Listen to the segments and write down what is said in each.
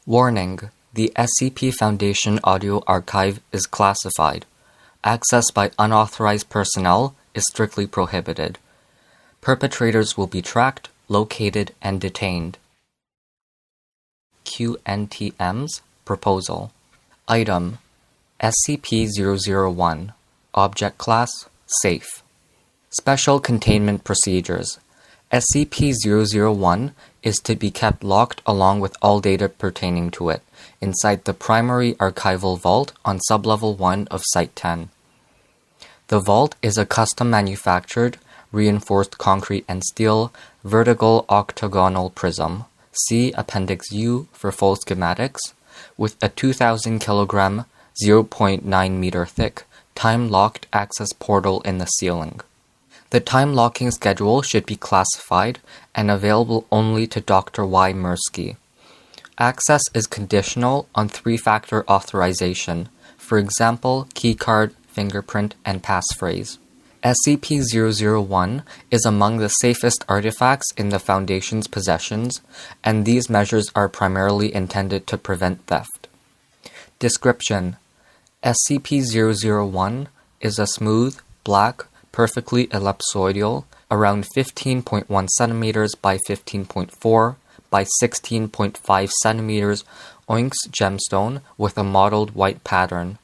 Warning: the SCP Foundation audio archive is classified. Access by unauthorized personnel is strictly prohibited. Perpetrators will be tracked, located, and detained. qntm's Proposal. Item: SCP-001. Object Class: Safe. Special Containment Procedures. SCP-001 is to be kept locked along with all data pertaining to it, inside the primary archival vault on Sublevel 1 of Site-10. The vault is a custom-manufactured, reinforced concrete and steel, vertical octagonal prism, see Appendix U for full schematics, with a 2,000 kg, 0.9 meter thick, time-locked access portal in the ceiling. The time-locking schedule should be classified and available only to Dr. Y. Mirsky. Access is conditional on 3-factor authorization, for example, keycard, fingerprint, and passphrase. SCP-001 is among the safest artifacts in the Foundation's possessions, and these measures are primarily intended to prevent theft. Description: SCP-001 is a smooth, black, perfectly ellipsoidal, around 15.1 centimeters by 15.4 by 16.5 centimeters onyx gemstone with a mottled white pattern.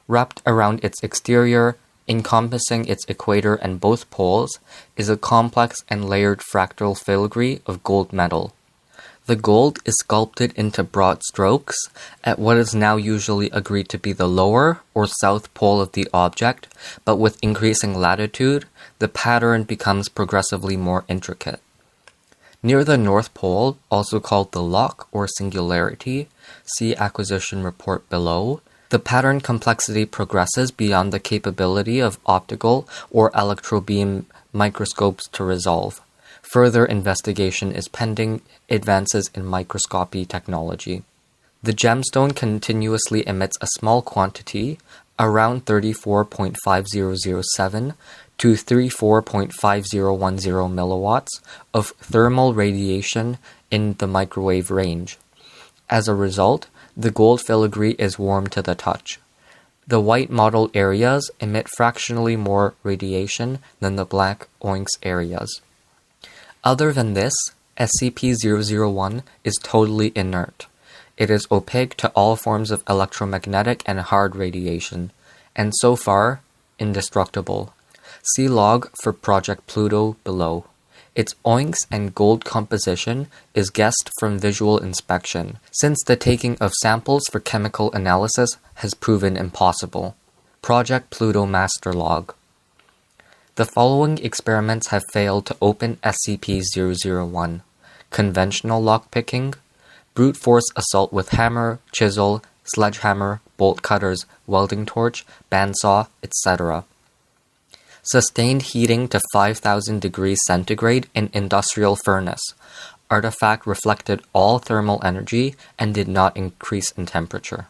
Wrapped around its exterior, encompassing its equator and both poles, is a complex and layered fractal filigree of gold metal. The gold is sculpted into broad strokes at what is now usually agreed to be the lower or south pole of the object, but with increasing latitude, the pattern becomes progressively more intricate. Near the North Pole, also called the lock or singularity, see acquisition report below, the pattern complexity progresses beyond the capability of optical or electrobeam microscopes to resolve. Further investigation is pending advances in microscopy technology. The gemstone continuously emits a small quantity, around 34.5007 to 34.5010 milliwatts, of thermal radiation in the microwave range. As a result, the gold filigree is warm to the touch. The white mottled areas emit fractionally more radiation than the black onyx areas. Other than this, SCP-001 is totally inert. It is opaque to all forms of electromagnetic and hard radiation, and so far, indestructible. See log for Project Pluto below. Its onyx and gold composition is guessed from visual inspection, since the taking of samples for chemical analysis has proven impossible. Project Pluto Master Log. The following experiments have failed to open SCP-001. Conventional lockpicking, brute force assault with hammer, chisel, sledgehammer, bolt cutters, welding torch, bandsaw, etc. Sustained heating to 5,000 degrees centigrade in industrial furnace. Artifact reflected all thermal energy and did not increase in temperature.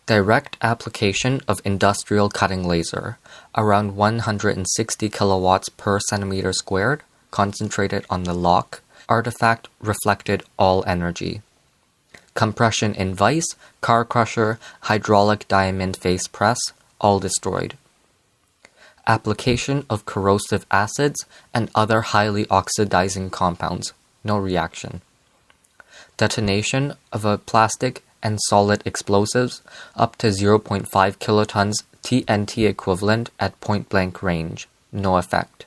Direct application of industrial cutting laser, around 160 kilowatts per centimeter squared, concentrated on the lock. Artifact reflected all energy. Compression in vise, car crusher, hydraulic diamond face press, all destroyed. Application of corrosive acids and other highly oxidizing compounds, no reaction. Detonation of a plastic and solid explosives up to 0.5 kilotons TNT equivalent at point-blank range, no effect.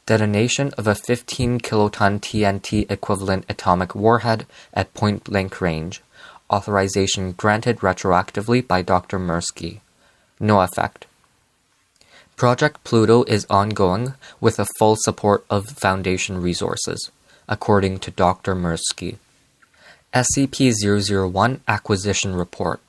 Detonation of a 15 kiloton TNT equivalent atomic warhead at point-blank range, authorization granted retroactively by Dr. Mirsky, no effect. Project Pluto is ongoing with the full support of Foundation resources, according to Dr. Mirsky. SCP-001 Acquisition Report.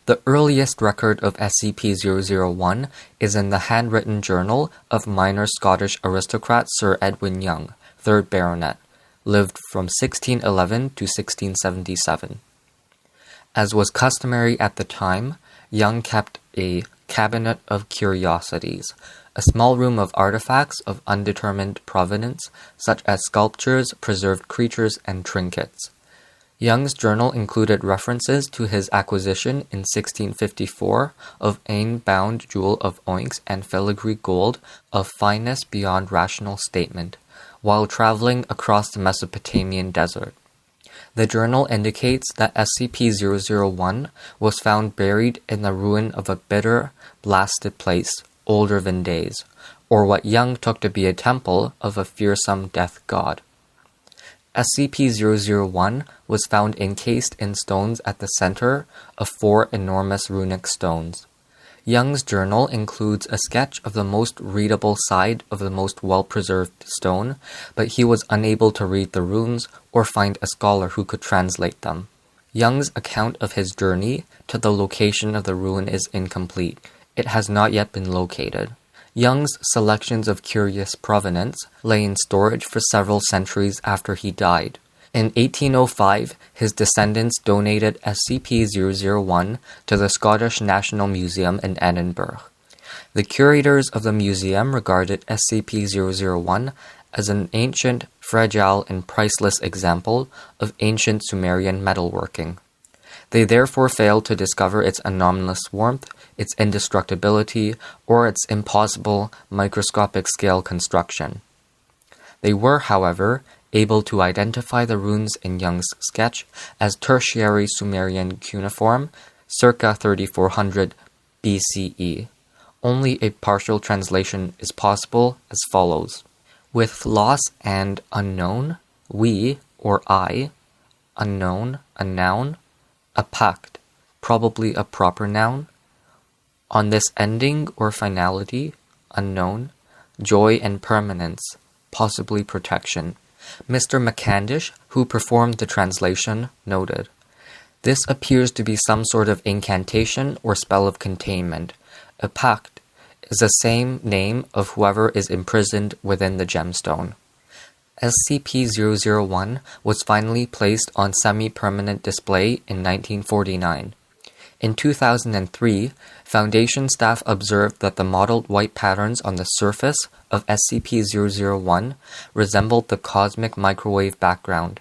The earliest record of SCP-001 is in the handwritten journal of minor Scottish aristocrat Sir Edwin Young, 3rd Baronet, lived from 1611 to 1677. As was customary at the time, Young kept a cabinet of curiosities, a small room of artifacts of undetermined provenance, such as sculptures, preserved creatures, and trinkets. Young's journal included references to his acquisition in 1654 of Ain-bound jewel of oinks and filigree gold of fineness beyond rational statement, while traveling across the Mesopotamian desert. The journal indicates that SCP-001 was found buried in the ruin of a bitter, blasted place, older than days, or what Young took to be a temple of a fearsome death god. SCP-001 was found encased in stones at the center of 4 enormous runic stones. Young's journal includes a sketch of the most readable side of the most well-preserved stone, but he was unable to read the runes or find a scholar who could translate them. Young's account of his journey to the location of the ruin is incomplete. It has not yet been located. Young's selections of curious provenance lay in storage for several centuries after he died. In 1805, his descendants donated SCP-001 to the Scottish National Museum in Edinburgh. The curators of the museum regarded SCP-001 as an ancient, fragile, and priceless example of ancient Sumerian metalworking. They therefore failed to discover its anomalous warmth, its indestructibility, or its impossible microscopic scale construction. They were, however, able to identify the runes in Young's sketch as tertiary Sumerian cuneiform, circa 3400 BCE. Only a partial translation is possible as follows. With loss and unknown, we, or I, unknown, a noun, a pact, probably a proper noun. On this ending or finality, unknown, joy and permanence, possibly protection. Mr. McCandish, who performed the translation, noted, "This appears to be some sort of incantation or spell of containment. A pact is the same name of whoever is imprisoned within the gemstone." SCP-001 was finally placed on semi-permanent display in 1949. In 2003, Foundation staff observed that the mottled white patterns on the surface of SCP-001 resembled the cosmic microwave background,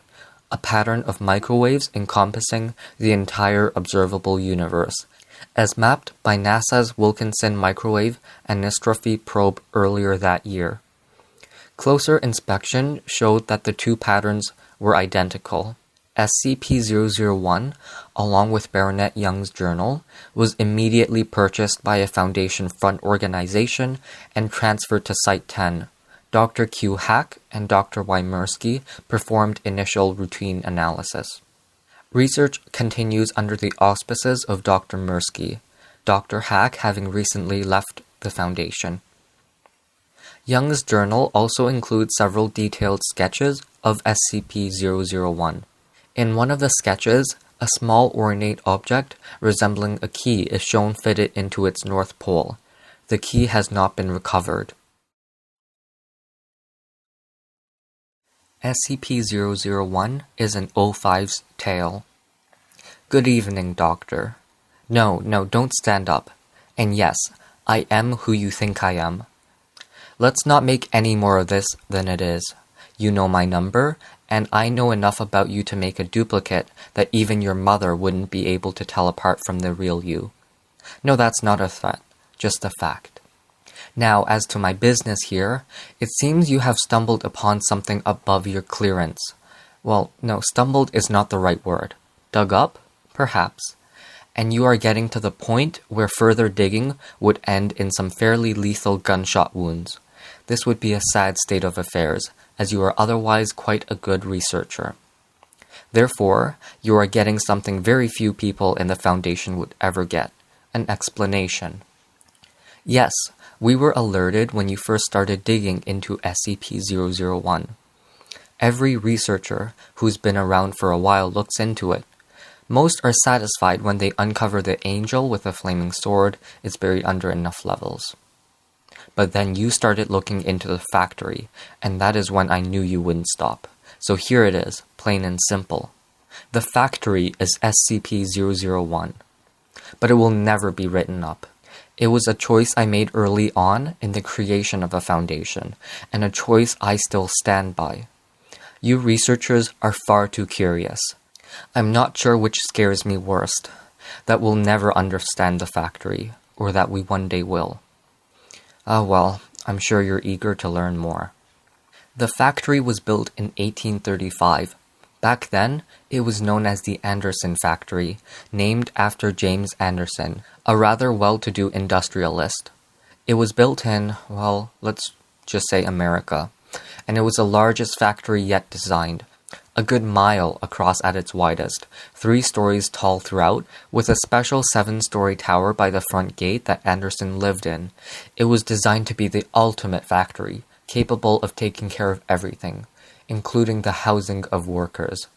a pattern of microwaves encompassing the entire observable universe, as mapped by NASA's Wilkinson Microwave Anisotropy probe earlier that year. Closer inspection showed that the two patterns were identical. SCP-001, along with Baronet Young's journal, was immediately purchased by a Foundation front organization and transferred to Site-10. Dr. Q. Hack and Dr. Wymerski performed initial routine analysis. Research continues under the auspices of Dr. Mirsky, Dr. Hack having recently left the Foundation. Young's journal also includes several detailed sketches of SCP-001. In one of the sketches, a small ornate object resembling a key is shown fitted into its north pole. The key has not been recovered. SCP-001 is an O5's tale. Good evening, Doctor. No, don't stand up. And yes, I am who you think I am. Let's not make any more of this than it is. You know my number, and I know enough about you to make a duplicate that even your mother wouldn't be able to tell apart from the real you. No, that's not a threat, just a fact. Now, as to my business here, it seems you have stumbled upon something above your clearance. Well, no, stumbled is not the right word. Dug up? Perhaps. And you are getting to the point where further digging would end in some fairly lethal gunshot wounds. This would be a sad state of affairs, as you are otherwise quite a good researcher. Therefore, you are getting something very few people in the Foundation would ever get, an explanation. Yes, we were alerted when you first started digging into SCP-001. Every researcher who's been around for a while looks into it. Most are satisfied when they uncover the angel with a flaming sword is buried under enough levels. But then you started looking into the factory, and that is when I knew you wouldn't stop. So here it is, plain and simple. The factory is SCP-001. But it will never be written up. It was a choice I made early on in the creation of a Foundation, and a choice I still stand by. You researchers are far too curious. I'm not sure which scares me worst, that we'll never understand the factory, or that we one day will. Ah well, I'm sure you're eager to learn more. The factory was built in 1835. Back then, it was known as the Anderson Factory, named after James Anderson, a rather well-to-do industrialist. It was built in, well, let's just say America, and it was the largest factory yet designed, a good mile across at its widest, 3 stories tall throughout, with a special 7-story tower by the front gate that Anderson lived in. It was designed to be the ultimate factory, capable of taking care of everything, including the housing of workers.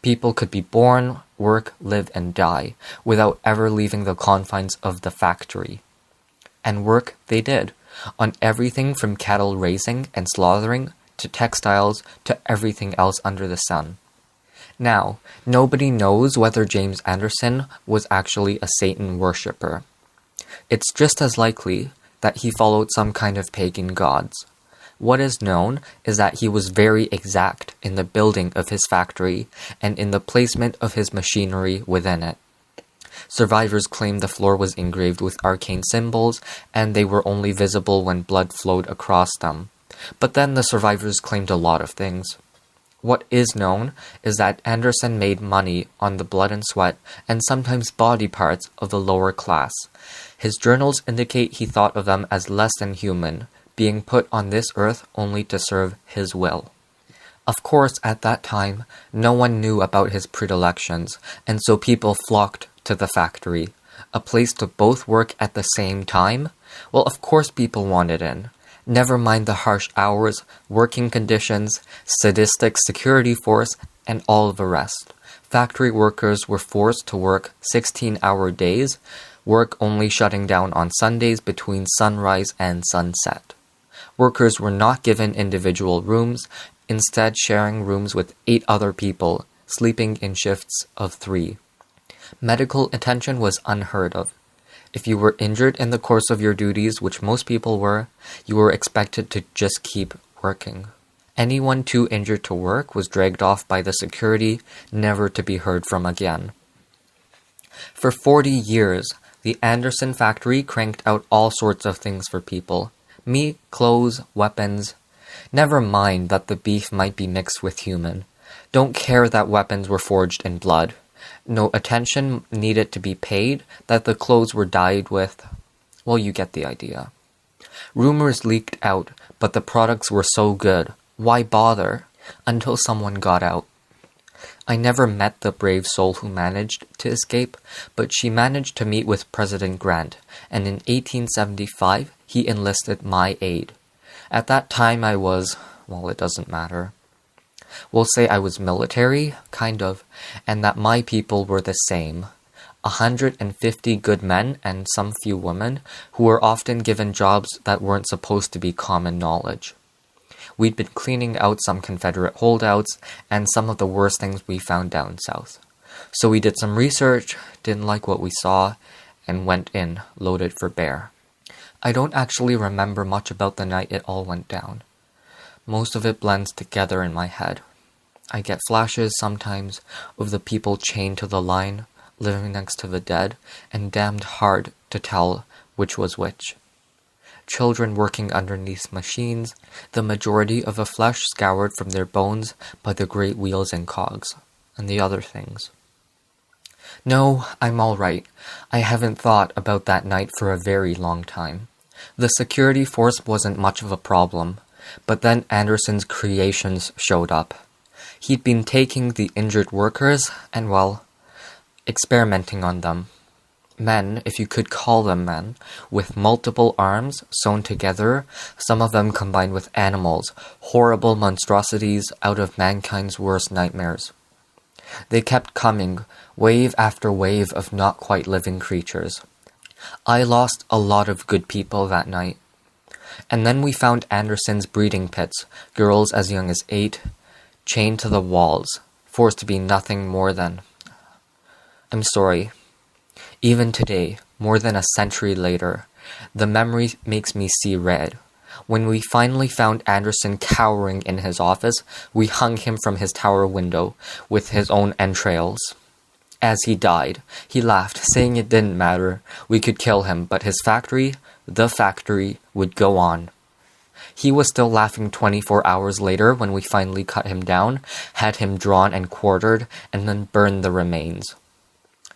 People could be born, work, live, and die, without ever leaving the confines of the factory. And work they did, on everything from cattle raising and slaughtering, to textiles, to everything else under the sun. Now, nobody knows whether James Anderson was actually a Satan worshipper. It's just as likely that he followed some kind of pagan gods. What is known is that he was very exact in the building of his factory and in the placement of his machinery within it. Survivors claim the floor was engraved with arcane symbols and they were only visible when blood flowed across them. But then the survivors claimed a lot of things. What is known is that Anderson made money on the blood and sweat and sometimes body parts of the lower class. His journals indicate he thought of them as less than human, being put on this earth only to serve his will. Of course, at that time, no one knew about his predilections, and so people flocked to the factory. A place to both work at the same time? Well, of course people wanted in. Never mind the harsh hours, working conditions, sadistic security force, and all the rest. Factory workers were forced to work 16-hour days, work only shutting down on Sundays between sunrise and sunset. Workers were not given individual rooms, instead sharing rooms with 8 other people, sleeping in shifts of 3. Medical attention was unheard of. If you were injured in the course of your duties, which most people were, you were expected to just keep working. Anyone too injured to work was dragged off by the security, never to be heard from again. For 40 years, the Anderson factory cranked out all sorts of things for people. Meat, clothes, weapons. Never mind that the beef might be mixed with human. Don't care that weapons were forged in blood. No attention needed to be paid that the clothes were dyed with. Well, you get the idea. Rumors leaked out, but the products were so good. Why bother? Until someone got out. I never met the brave soul who managed to escape, but she managed to meet with President Grant, and in 1875, he enlisted my aid. At that time I was, well, it doesn't matter. We'll say I was military, kind of, and that my people were the same. 150 good men and some few women who were often given jobs that weren't supposed to be common knowledge. We'd been cleaning out some Confederate holdouts and some of the worst things we found down south. So we did some research, didn't like what we saw, and went in, loaded for bear. I don't actually remember much about the night it all went down. Most of it blends together in my head. I get flashes sometimes of the people chained to the line, living next to the dead, and damned hard to tell which was which. Children working underneath machines, the majority of the flesh scoured from their bones by the great wheels and cogs, and the other things. No, I'm all right. I haven't thought about that night for a very long time. The security force wasn't much of a problem, but then Anderson's creations showed up. He'd been taking the injured workers and, well, experimenting on them. Men, if you could call them men, with multiple arms sewn together, some of them combined with animals, horrible monstrosities out of mankind's worst nightmares. They kept coming, wave after wave of not quite living creatures. I lost a lot of good people that night. And then we found Anderson's breeding pits, girls as young as 8, chained to the walls, forced to be nothing more than... I'm sorry. Even today, more than a century later, the memory makes me see red. When we finally found Anderson cowering in his office, we hung him from his tower window with his own entrails. As he died, he laughed, saying it didn't matter. We could kill him, but his factory, the factory, would go on. He was still laughing 24 hours later when we finally cut him down, had him drawn and quartered, and then burned the remains.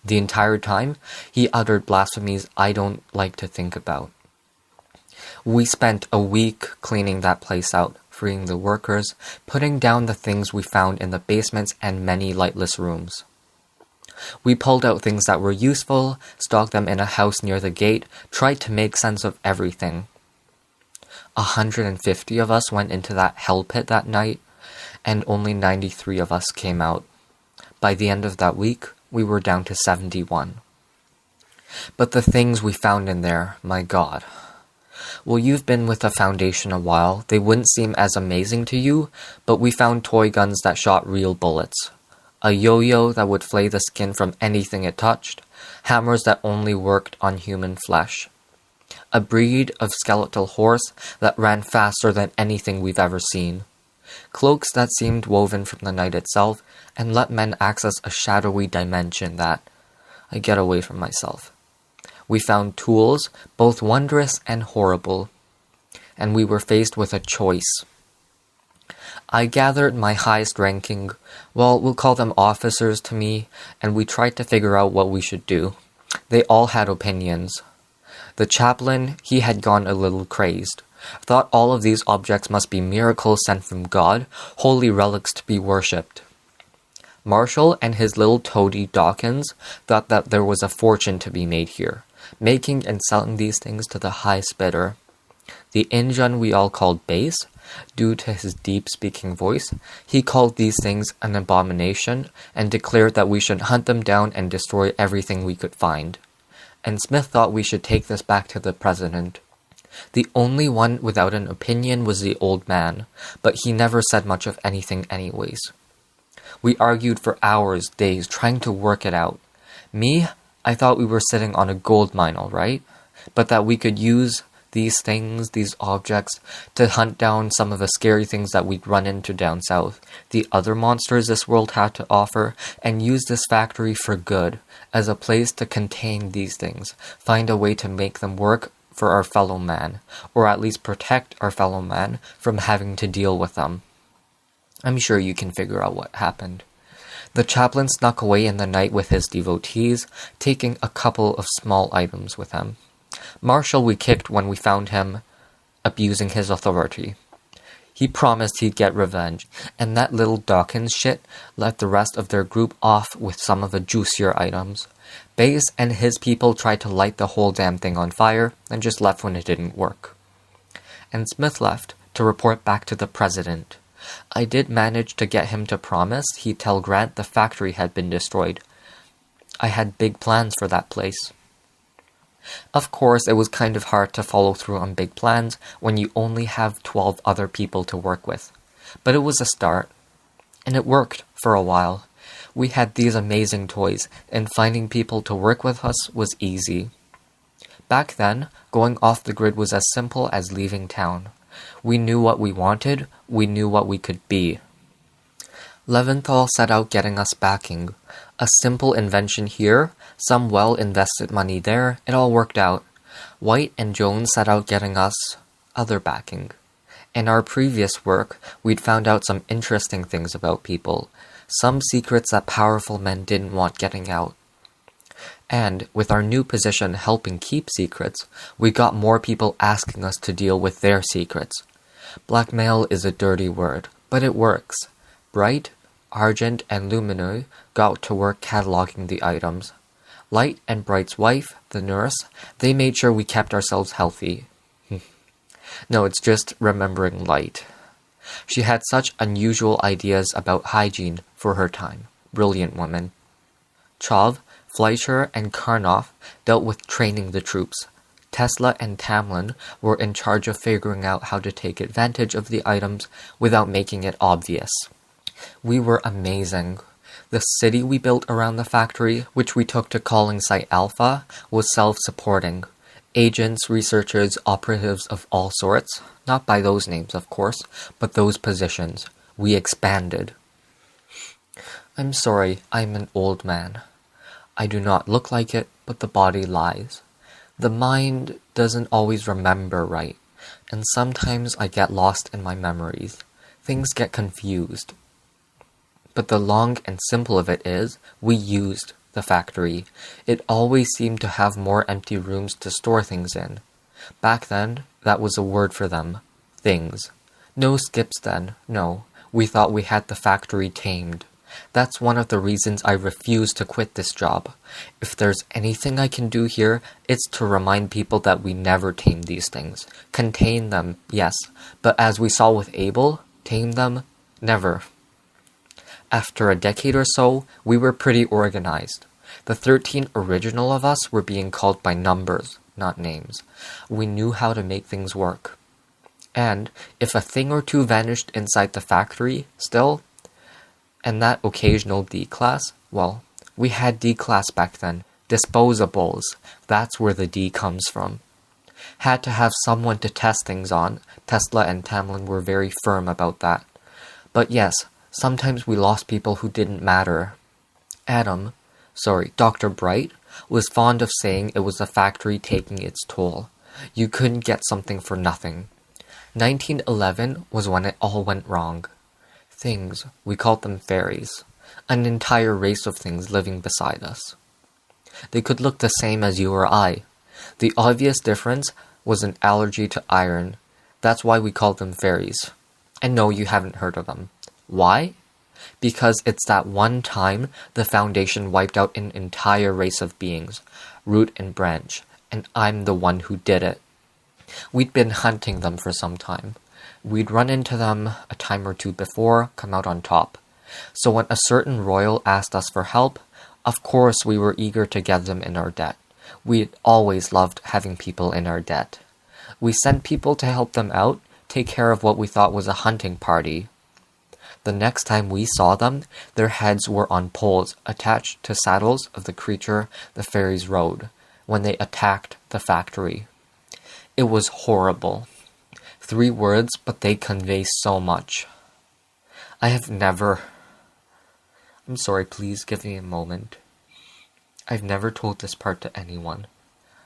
The entire time, he uttered blasphemies I don't like to think about. We spent a week cleaning that place out, freeing the workers, putting down the things we found in the basements and many lightless rooms. We pulled out things that were useful, stocked them in a house near the gate, tried to make sense of everything. 150 of us went into that hell pit that night, and only 93 of us came out. By the end of that week, we were down to 71. But the things we found in there, my God. Well, you've been with the Foundation a while. They wouldn't seem as amazing to you, but we found toy guns that shot real bullets. A yo-yo that would flay the skin from anything it touched. Hammers that only worked on human flesh. A breed of skeletal horse that ran faster than anything we've ever seen. Cloaks that seemed woven from the night itself and let men access a shadowy dimension that I get away from myself. We found tools, both wondrous and horrible, and we were faced with a choice. I gathered my highest ranking, well, we'll call them officers to me, and we tried to figure out what we should do. They all had opinions. The chaplain, he had gone a little crazed, thought all of these objects must be miracles sent from God, holy relics to be worshipped. Marshall and his little toady Dawkins thought that there was a fortune to be made here, making and selling these things to the highest bidder. The Injun we all called Bass, due to his deep-speaking voice, he called these things an abomination and declared that we should hunt them down and destroy everything we could find. And Smith thought we should take this back to the president. The only one without an opinion was the old man, but he never said much of anything anyways. We argued for hours, days, trying to work it out. Me, I thought we were sitting on a gold mine, all right? But that we could use these things, these objects, to hunt down some of the scary things that we'd run into down south, the other monsters this world had to offer, and use this factory for good, as a place to contain these things, find a way to make them work for our fellow man, or at least protect our fellow man from having to deal with them. I'm sure you can figure out what happened. The chaplain snuck away in the night with his devotees, taking a couple of small items with him. Marshall we kicked when we found him abusing his authority. He promised he'd get revenge, and that little Dawkins shit let the rest of their group off with some of the juicier items. Bass and his people tried to light the whole damn thing on fire, and just left when it didn't work. And Smith left to report back to the president. I did manage to get him to promise he'd tell Grant the factory had been destroyed. I had big plans for that place. Of course, it was kind of hard to follow through on big plans when you only have 12 other people to work with. But it was a start. And it worked for a while. We had these amazing toys, and finding people to work with us was easy. Back then, going off the grid was as simple as leaving town. We knew what we wanted, we knew what we could be. Leventhal set out getting us backing. A simple invention here, some well-invested money there, it all worked out. White and Jones set out getting us other backing. In our previous work, we'd found out some interesting things about people, some secrets that powerful men didn't want getting out. And, with our new position helping keep secrets, we got more people asking us to deal with their secrets. Blackmail is a dirty word, but it works. Bright, Argent, and Lumineux got to work cataloging the items. Light and Bright's wife, the nurse, they made sure we kept ourselves healthy. No, it's just remembering Light. She had such unusual ideas about hygiene for her time. Brilliant woman. Chov, Fleischer, and Karnoff dealt with training the troops. Tesla and Tamlin were in charge of figuring out how to take advantage of the items without making it obvious. We were amazing. The city we built around the factory, which we took to calling Site Alpha, was self-supporting. Agents, researchers, operatives of all sorts. Not by those names, of course, but those positions. We expanded. I'm sorry, I'm an old man. I do not look like it, but the body lies. The mind doesn't always remember right, and sometimes I get lost in my memories. Things get confused. But the long and simple of it is, we used the factory. It always seemed to have more empty rooms to store things in. Back then, that was a word for them. Things. No skips then, no. We thought we had the factory tamed. That's one of the reasons I refuse to quit this job. If there's anything I can do here, it's to remind people that we never tamed these things. Contain them, yes, but as we saw with Abel, tame them, never. After a decade or so, we were pretty organized. The 13 original of us were being called by numbers, not names. We knew how to make things work. And if a thing or two vanished inside the factory, still, and that occasional D-class, well, we had D-class back then. Disposables, that's where the D comes from. Had to have someone to test things on. Tesla and Tamlin were very firm about that. But yes, sometimes we lost people who didn't matter. Dr. Bright, was fond of saying it was the factory taking its toll. You couldn't get something for nothing. 1911 was when it all went wrong. Things, we called them fairies, an entire race of things living beside us. They could look the same as you or I. The obvious difference was an allergy to iron. That's why we called them fairies. And no, you haven't heard of them. Why? Because it's that one time the Foundation wiped out an entire race of beings, root and branch, and I'm the one who did it. We'd been hunting them for some time. We'd run into them a time or two before, come out on top. So when a certain royal asked us for help, of course we were eager to get them in our debt. We'd always loved having people in our debt. We sent people to help them out, take care of what we thought was a hunting party. The next time we saw them, their heads were on poles attached to saddles of the creature the fairies rode when they attacked the factory. It was horrible. 3 words, but they convey so much. I'm sorry, please give me a moment. I've never told this part to anyone.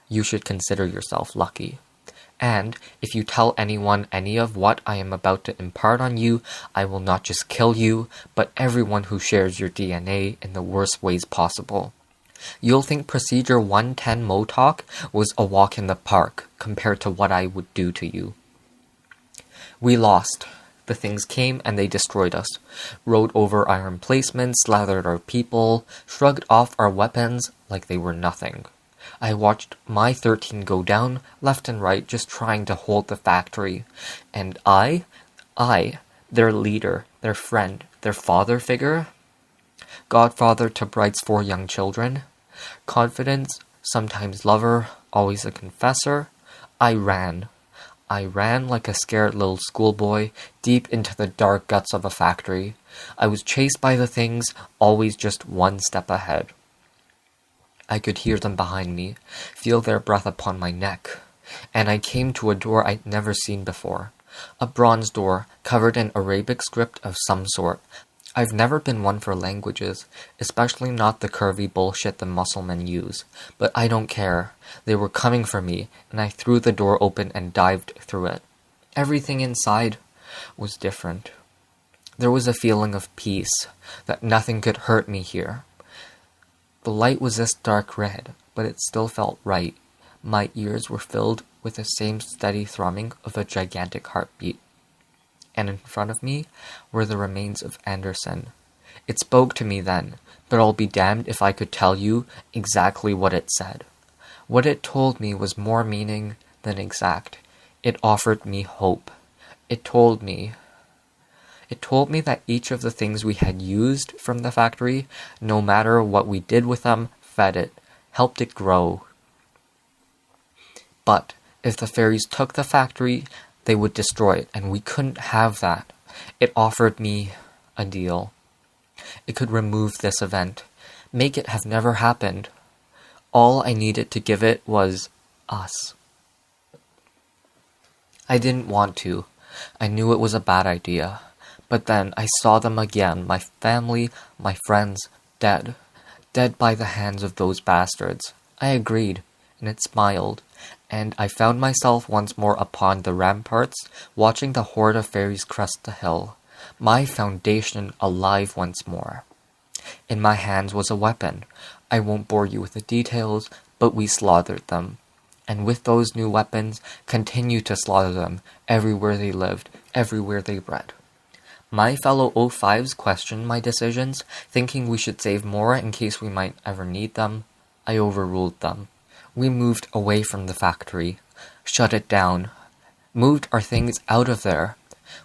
You should consider yourself lucky. And if you tell anyone any of what I am about to impart on you, I will not just kill you, but everyone who shares your DNA in the worst ways possible. You'll think Procedure 110 Motok was a walk in the park compared to what I would do to you. We lost. The things came and they destroyed us, rode over our emplacements, slathered our people, shrugged off our weapons like they were nothing. I watched my 13 go down, left and right, just trying to hold the factory. And I, their leader, their friend, their father figure, godfather to Bright's 4 young children, confidence, sometimes lover, always a confessor, I ran like a scared little schoolboy, deep into the dark guts of a factory. I was chased by the things, always just one step ahead. I could hear them behind me, feel their breath upon my neck, and I came to a door I'd never seen before. A bronze door, covered in Arabic script of some sort. I've never been one for languages, especially not the curvy bullshit the Musclemen use, but I don't care. They were coming for me, and I threw the door open and dived through it. Everything inside was different. There was a feeling of peace, that nothing could hurt me here. The light was this dark red, but it still felt right. My ears were filled with the same steady thrumming of a gigantic heartbeat. And in front of me were the remains of Anderson. It spoke to me then, but I'll be damned if I could tell you exactly what it said. What it told me was more meaning than exact. It offered me hope. It told me that each of the things we had used from the factory, no matter what we did with them, fed it, helped it grow. But if the fairies took the factory, they would destroy it, and we couldn't have that. It offered me a deal. It could remove this event, make it have never happened. All I needed to give it was us. I didn't want to. I knew it was a bad idea. But then I saw them again, my family, my friends, dead. Dead by the hands of those bastards. I agreed, and it smiled, and I found myself once more upon the ramparts, watching the horde of fairies crest the hill, my foundation alive once more. In my hands was a weapon. I won't bore you with the details, but we slaughtered them. And with those new weapons, continued to slaughter them, everywhere they lived, everywhere they bred. My fellow O5s questioned my decisions, thinking we should save more in case we might ever need them. I overruled them. We moved away from the factory, shut it down, moved our things out of there.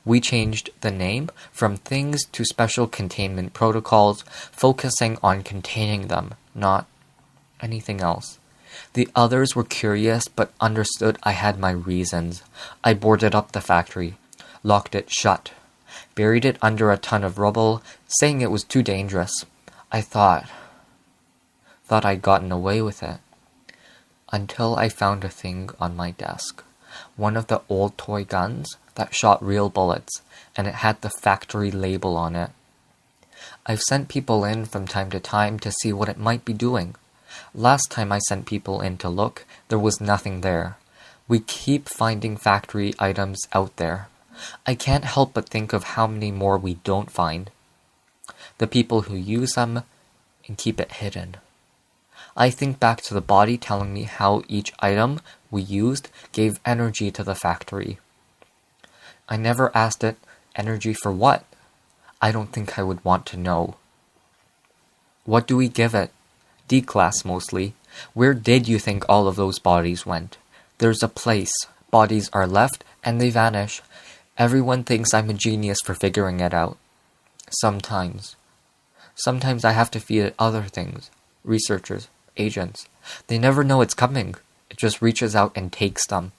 We changed the name from things to special containment protocols, focusing on containing them, not anything else. The others were curious but understood I had my reasons. I boarded up the factory, locked it shut, buried it under a ton of rubble, saying it was too dangerous. I thought I'd gotten away with it. Until I found a thing on my desk. One of the old toy guns that shot real bullets, and it had the factory label on it. I've sent people in from time to time to see what it might be doing. Last time I sent people in to look, there was nothing there. We keep finding factory items out there. I can't help but think of how many more we don't find. The people who use them and keep it hidden. I think back to the body telling me how each item we used gave energy to the factory. I never asked it, energy for what? I don't think I would want to know. What do we give it? D-class mostly. Where did you think all of those bodies went? There's a place. Bodies are left, and they vanish. Everyone thinks I'm a genius for figuring it out. Sometimes. Sometimes I have to feed it other things. Researchers. Agents. They never know it's coming. It just reaches out and takes them.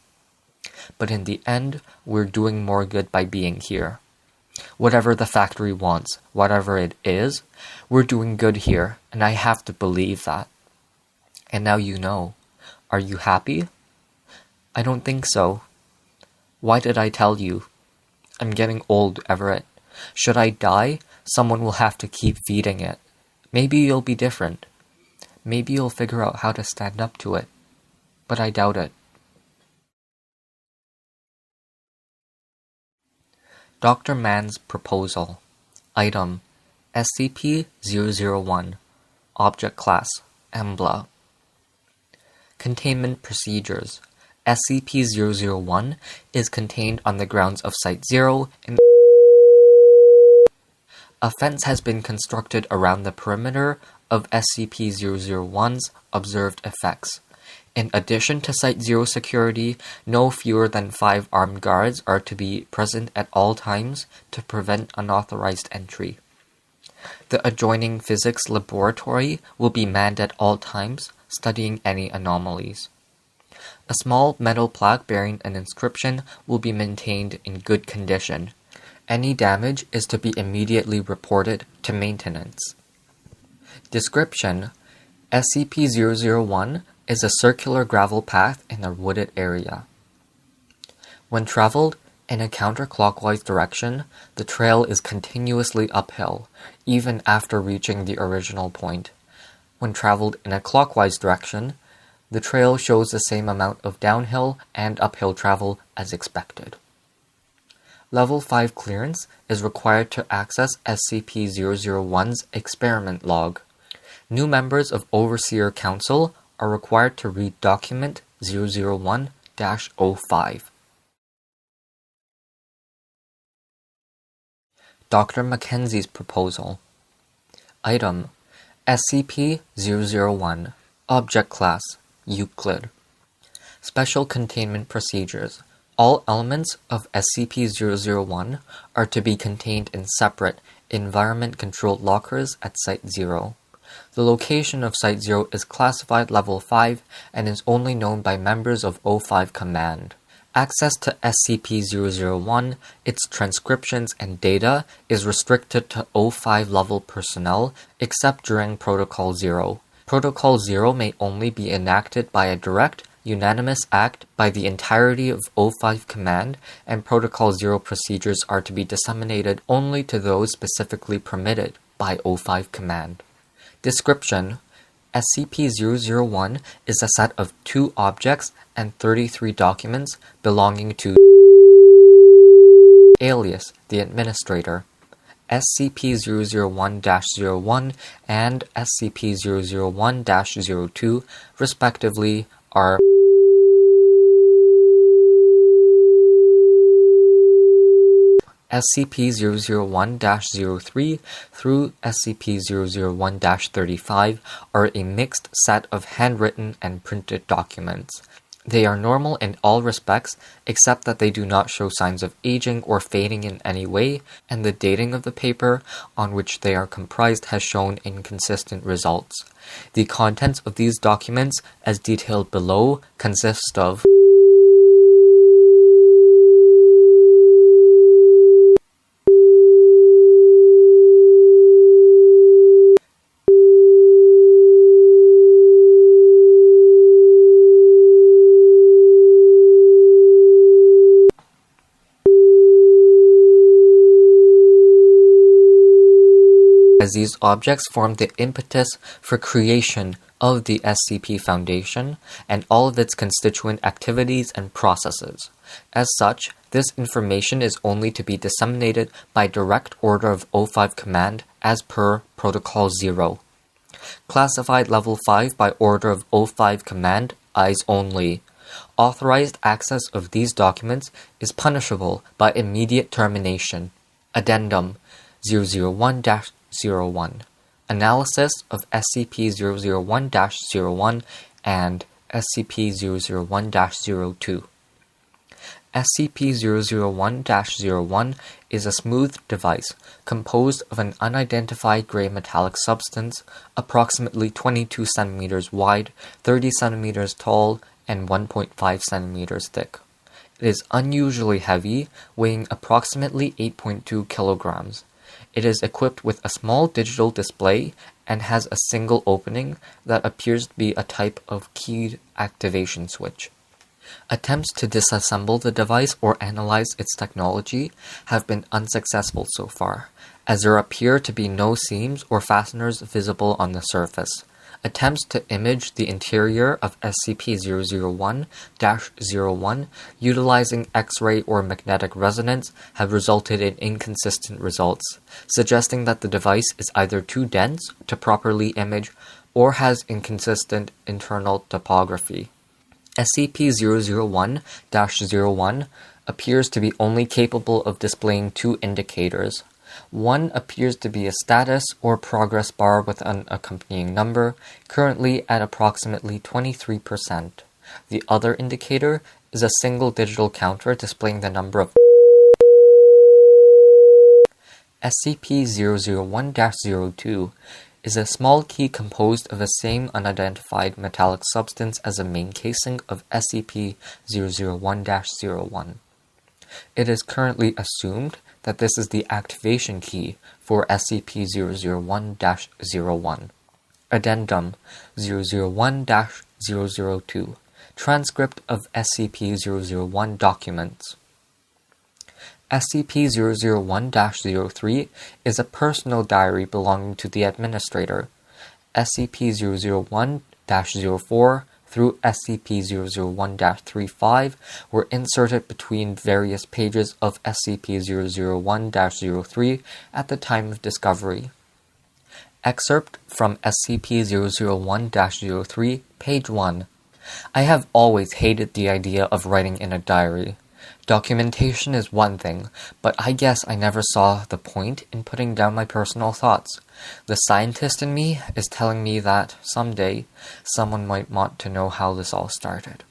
But in the end, we're doing more good by being here. Whatever the factory wants, whatever it is, we're doing good here, and I have to believe that. And now you know. Are you happy? I don't think so. Why did I tell you? I'm getting old, Everett. Should I die, someone will have to keep feeding it. Maybe you'll be different. Maybe you'll figure out how to stand up to it. But I doubt it. Dr. Mann's proposal. Item SCP-001. Object Class EMBLA. Containment Procedures. SCP-001 is contained on the grounds of Site-0 in a fence has been constructed around the perimeter of SCP-001's observed effects. In addition to Site-0 security, no fewer than 5 armed guards are to be present at all times to prevent unauthorized entry. The adjoining physics laboratory will be manned at all times, studying any anomalies. A small metal plaque bearing an inscription will be maintained in good condition. Any damage is to be immediately reported to maintenance. Description: SCP-001 is a circular gravel path in a wooded area. When traveled in a counterclockwise direction, the trail is continuously uphill, even after reaching the original point. When traveled in a clockwise direction, the trail shows the same amount of downhill and uphill travel as expected. Level 5 clearance is required to access SCP-001's experiment log. New members of Overseer Council are required to read Document 001-05. Dr. Mackenzie's proposal. Item SCP-001. Object Class Euclid. Special Containment Procedures. All elements of SCP-001 are to be contained in separate, environment-controlled lockers at Site-0. The location of Site-0 is classified Level 5 and is only known by members of O5 Command. Access to SCP-001, its transcriptions and data, is restricted to O5 level personnel except during Protocol 0. Protocol 0 may only be enacted by a direct, unanimous act by the entirety of O5 Command, and Protocol 0 procedures are to be disseminated only to those specifically permitted by O5 Command. Description: SCP-001 is a set of 2 objects and 33 documents belonging to alias the administrator. SCP-001-01 and SCP-001-02, respectively, are SCP-001-03 through SCP-001-35 are a mixed set of handwritten and printed documents. They are normal in all respects, except that they do not show signs of aging or fading in any way, and the dating of the paper on which they are comprised has shown inconsistent results. The contents of these documents, as detailed below, consist of as these objects form the impetus for creation of the SCP Foundation and all of its constituent activities and processes. As such, this information is only to be disseminated by direct order of O5 Command as per Protocol 0. Classified Level 5 by order of O5 Command, eyes only. Authorized access of these documents is punishable by immediate termination. Addendum 001-01. Analysis of SCP-001-01 and SCP-001-02. SCP-001-01 is a smooth device composed of an unidentified gray metallic substance approximately 22 cm wide, 30 cm tall, and 1.5 cm thick. It is unusually heavy, weighing approximately 8.2 kilograms. It is equipped with a small digital display and has a single opening that appears to be a type of keyed activation switch. Attempts to disassemble the device or analyze its technology have been unsuccessful so far, as there appear to be no seams or fasteners visible on the surface. Attempts to image the interior of SCP-001-01 utilizing X-ray or magnetic resonance have resulted in inconsistent results, suggesting that the device is either too dense to properly image or has inconsistent internal topography. SCP-001-01 appears to be only capable of displaying 2 indicators. One appears to be a status or progress bar with an accompanying number, currently at approximately 23%. The other indicator is a single digital counter displaying the number of SCP-001-02 is a small key composed of the same unidentified metallic substance as the main casing of SCP-001-01. It is currently assumed that this is the activation key for SCP-001-01. Addendum 001-002. Transcript of SCP-001 documents. SCP-001-03 is a personal diary belonging to the administrator. SCP-001-04 through SCP-001-35 were inserted between various pages of SCP-001-03 at the time of discovery. Excerpt from SCP-001-03, page 1. I have always hated the idea of writing in a diary. Documentation is one thing, but I guess I never saw the point in putting down my personal thoughts. The scientist in me is telling me that, someday, someone might want to know how this all started.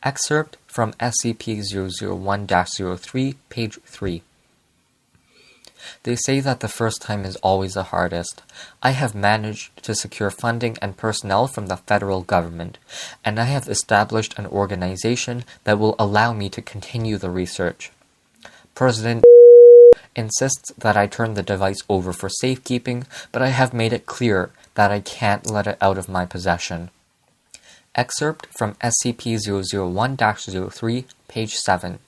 Excerpt from SCP-001-03, page 3. They say that the first time is always the hardest. I have managed to secure funding and personnel from the federal government, and I have established an organization that will allow me to continue the research. President insists that I turn the device over for safekeeping, but I have made it clear that I can't let it out of my possession. Excerpt from SCP-001-03, page 7.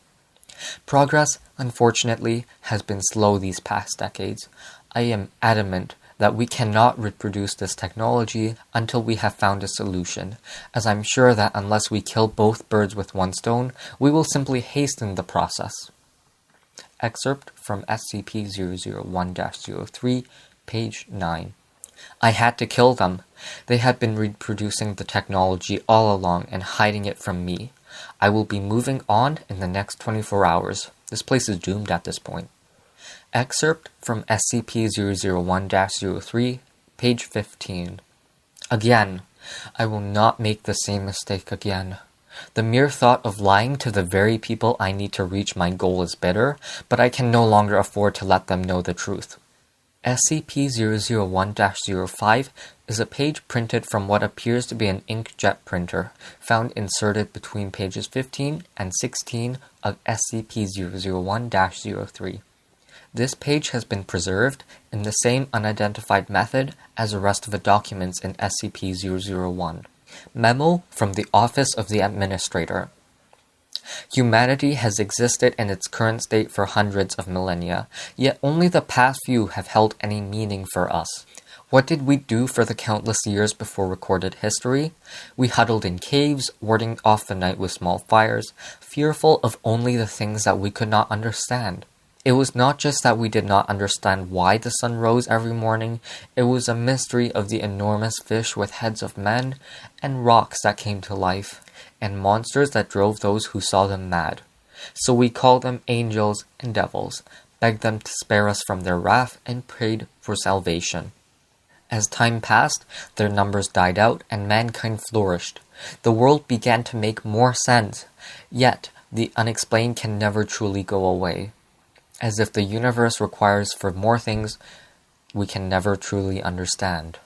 Progress, unfortunately, has been slow these past decades. I am adamant that we cannot reproduce this technology until we have found a solution, as I'm sure that unless we kill both birds with one stone, we will simply hasten the process. Excerpt from SCP-001-03, page 9. I had to kill them. They had been reproducing the technology all along and hiding it from me. I will be moving on in the next 24 hours. This place is doomed at this point. Excerpt from SCP-001-03, page 15. Again, I will not make the same mistake again. The mere thought of lying to the very people I need to reach my goal is bitter, but I can no longer afford to let them know the truth. SCP-001-05 is a page printed from what appears to be an inkjet printer, found inserted between pages 15 and 16 of SCP-001-03. This page has been preserved in the same unidentified method as the rest of the documents in SCP-001. Memo from the Office of the Administrator. Humanity has existed in its current state for hundreds of millennia, yet only the past few have held any meaning for us. What did we do for the countless years before recorded history? We huddled in caves, warding off the night with small fires, fearful of only the things that we could not understand. It was not just that we did not understand why the sun rose every morning, it was a mystery of the enormous fish with heads of men, and rocks that came to life, and monsters that drove those who saw them mad. So we called them angels and devils, begged them to spare us from their wrath, and prayed for salvation. As time passed, their numbers died out, and mankind flourished. The world began to make more sense, yet the unexplained can never truly go away. As if the universe requires for more things we can never truly understand.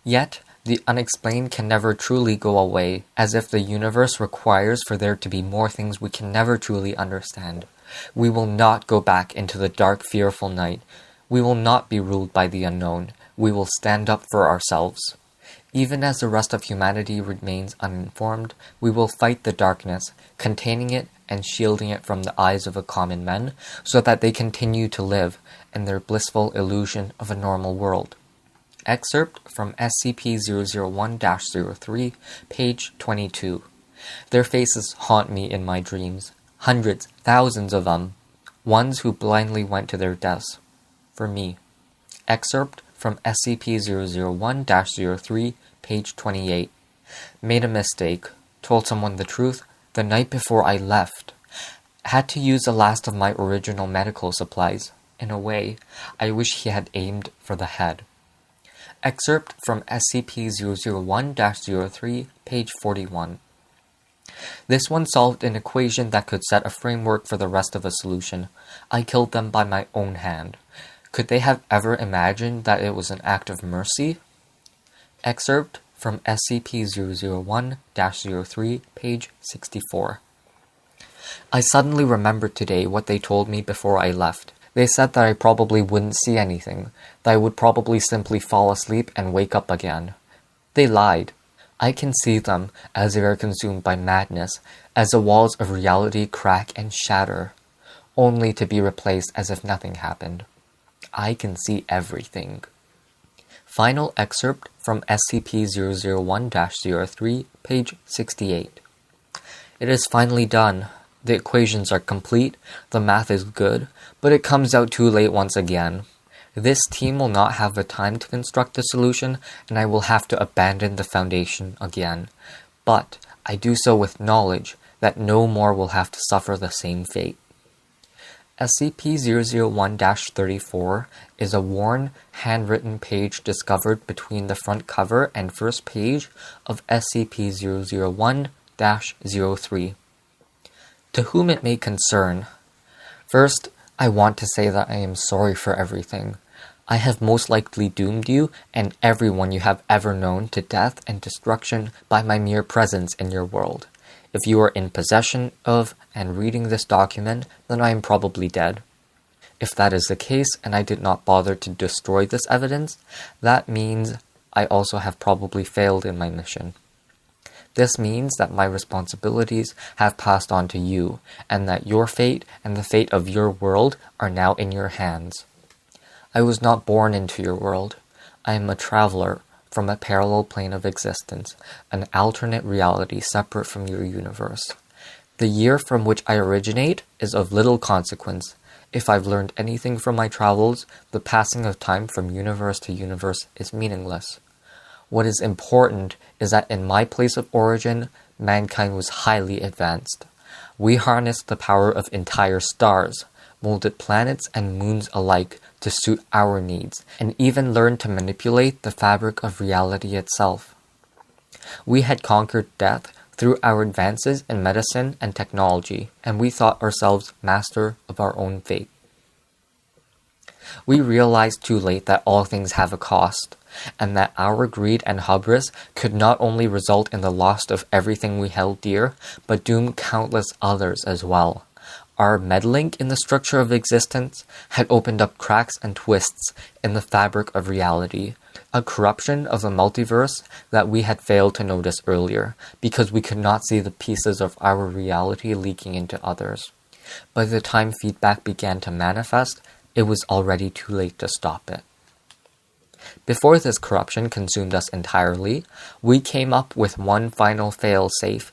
Yet, the unexplained can never truly go away, as if the universe requires for there to be more things we can never truly understand. We will not go back into the dark, fearful night. We will not be ruled by the unknown. We will stand up for ourselves. Even as the rest of humanity remains uninformed, we will fight the darkness, containing it and shielding it from the eyes of the common men, so that they continue to live in their blissful illusion of a normal world. Excerpt from SCP-001-03, page 22. Their faces haunt me in my dreams. Hundreds, thousands of them. Ones who blindly went to their deaths. For me. Excerpt from SCP-001-03, page 28. Made a mistake. Told someone the truth the night before I left. Had to use the last of my original medical supplies. In a way, I wish he had aimed for the head. Excerpt from SCP-001-03, page 41. This one solved an equation that could set a framework for the rest of a solution. I killed them by my own hand. Could they have ever imagined that it was an act of mercy? Excerpt from SCP-001-03, page 64. I suddenly remembered today what they told me before I left. They said that I probably wouldn't see anything, that I would probably simply fall asleep and wake up again. They lied. I can see them as they are consumed by madness, as the walls of reality crack and shatter, only to be replaced as if nothing happened. I can see everything. Final excerpt from SCP-001-03, page 68. It is finally done. The equations are complete, the math is good, but it comes out too late once again. This team will not have the time to construct the solution, and I will have to abandon the Foundation again. But I do so with knowledge that no more will have to suffer the same fate. SCP-001-34 is a worn, handwritten page discovered between the front cover and first page of SCP-001-03. To whom it may concern. First, I want to say that I am sorry for everything. I have most likely doomed you and everyone you have ever known to death and destruction by my mere presence in your world. If you are in possession of and reading this document, then I am probably dead. If that is the case and I did not bother to destroy this evidence, that means I also have probably failed in my mission. This means that my responsibilities have passed on to you, and that your fate and the fate of your world are now in your hands. I was not born into your world. I am a traveler from a parallel plane of existence, an alternate reality separate from your universe. The year from which I originate is of little consequence. If I've learned anything from my travels, the passing of time from universe to universe is meaningless. What is important is that in my place of origin, mankind was highly advanced. We harnessed the power of entire stars, molded planets and moons alike to suit our needs, and even learned to manipulate the fabric of reality itself. We had conquered death through our advances in medicine and technology, and we thought ourselves master of our own fate. We realized too late that all things have a cost, and that our greed and hubris could not only result in the loss of everything we held dear, but doom countless others as well. Our meddling in the structure of existence had opened up cracks and twists in the fabric of reality, a corruption of the multiverse that we had failed to notice earlier, because we could not see the pieces of our reality leaking into others. By the time feedback began to manifest, it was already too late to stop it. Before this corruption consumed us entirely, we came up with one final fail-safe.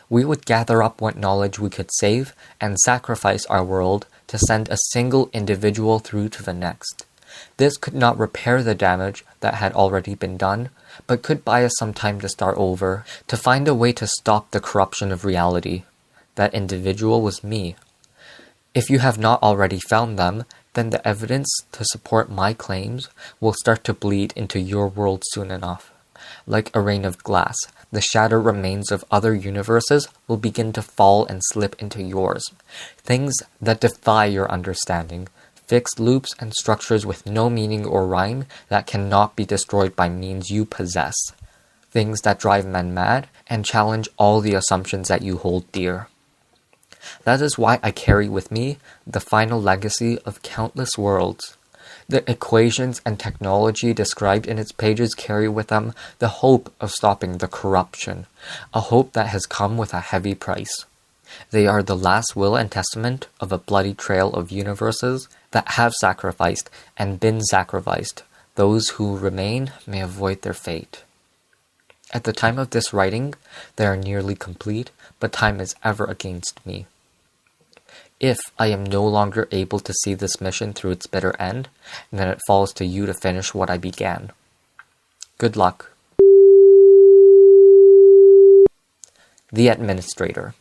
We would gather up what knowledge we could save and sacrifice our world to send a single individual through to the next. This could not repair the damage that had already been done, but could buy us some time to start over, to find a way to stop the corruption of reality. That individual was me. If you have not already found them, then the evidence to support my claims will start to bleed into your world soon enough. Like a rain of glass, the shattered remains of other universes will begin to fall and slip into yours. Things that defy your understanding. Fixed loops and structures with no meaning or rhyme that cannot be destroyed by means you possess. Things that drive men mad and challenge all the assumptions that you hold dear. That is why I carry with me the final legacy of countless worlds. The equations and technology described in its pages carry with them the hope of stopping the corruption, a hope that has come with a heavy price. They are the last will and testament of a bloody trail of universes that have sacrificed and been sacrificed. Those who remain may avoid their fate. At the time of this writing, they are nearly complete, but time is ever against me. If I am no longer able to see this mission through its bitter end, then it falls to you to finish what I began. Good luck. The Administrator.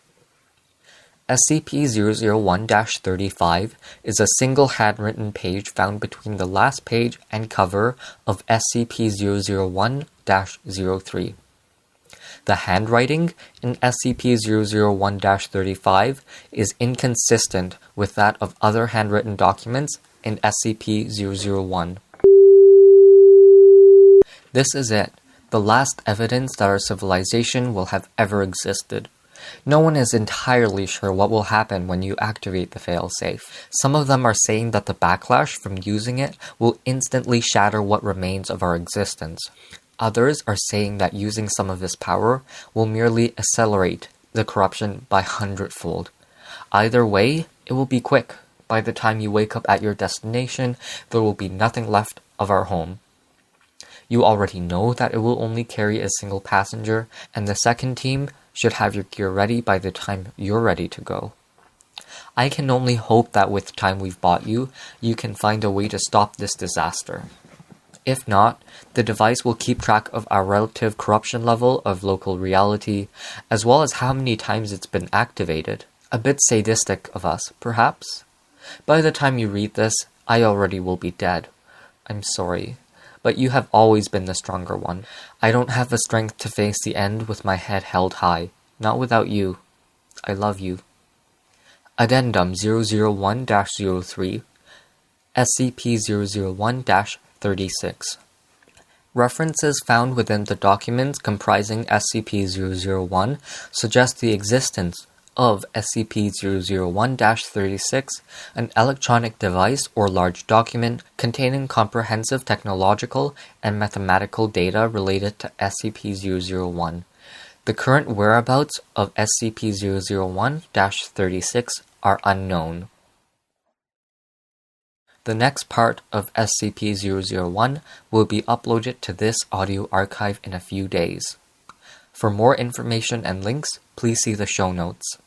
SCP-001-35 is a single handwritten page found between the last page and cover of SCP-001-03. The handwriting in SCP-001-35 is inconsistent with that of other handwritten documents in SCP-001. This is it, the last evidence that our civilization will have ever existed. No one is entirely sure what will happen when you activate the failsafe. Some of them are saying that the backlash from using it will instantly shatter what remains of our existence. Others are saying that using some of this power will merely accelerate the corruption by 100-fold. Either way, it will be quick. By the time you wake up at your destination, there will be nothing left of our home. You already know that it will only carry a single passenger, and the second team should have your gear ready by the time you're ready to go. I can only hope that with the time we've bought you, you can find a way to stop this disaster. If not, the device will keep track of our relative corruption level of local reality, as well as how many times it's been activated. A bit sadistic of us, perhaps? By the time you read this, I already will be dead. I'm sorry, but you have always been the stronger one. I don't have the strength to face the end with my head held high. Not without you. I love you. Addendum 001-03 SCP-001-36 References found within the documents comprising SCP-001 suggest the existence of SCP-001-36, an electronic device or large document containing comprehensive technological and mathematical data related to SCP-001. The current whereabouts of SCP-001-36 are unknown. The next part of SCP-001 will be uploaded to this audio archive in a few days. For more information and links, please see the show notes.